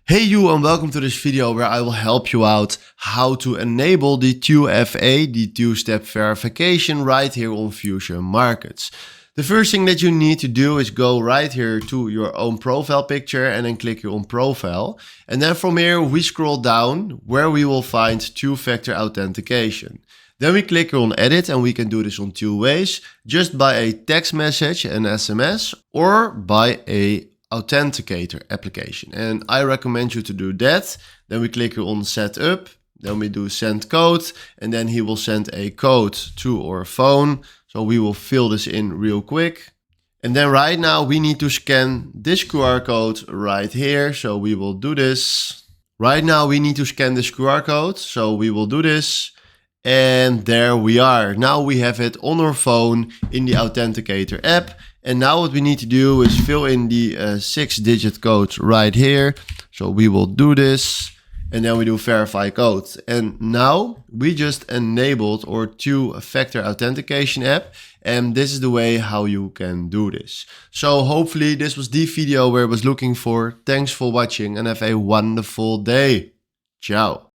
Hey you, and welcome to this video where I will help you out how to enable the 2FA, the two-step verification, right here on Fusion Markets. The first thing that you need to do is go right here to your own profile picture and then click your own profile. And then from here we scroll down where we will find two-factor authentication. Then we click on edit, and we can do this on two ways, just by a text message, an SMS, or by a authenticator application. And I recommend you to do that. Then we click on setup, then we do send code, and then he will send a code to our phone. So we will fill this in real quick. And then right now we need to scan this QR code right here. So we will do this. Right now we need to scan this QR code. So we will do this. And there we are. Now we have it on our phone in the Authenticator app. And now what we need to do is fill in the 6-digit code right here. So we will do this, and then we do verify code. And now we just enabled our two-factor authentication app. And this is the way how you can do this. So hopefully this was the video where I was looking for. Thanks for watching and have a wonderful day. Ciao.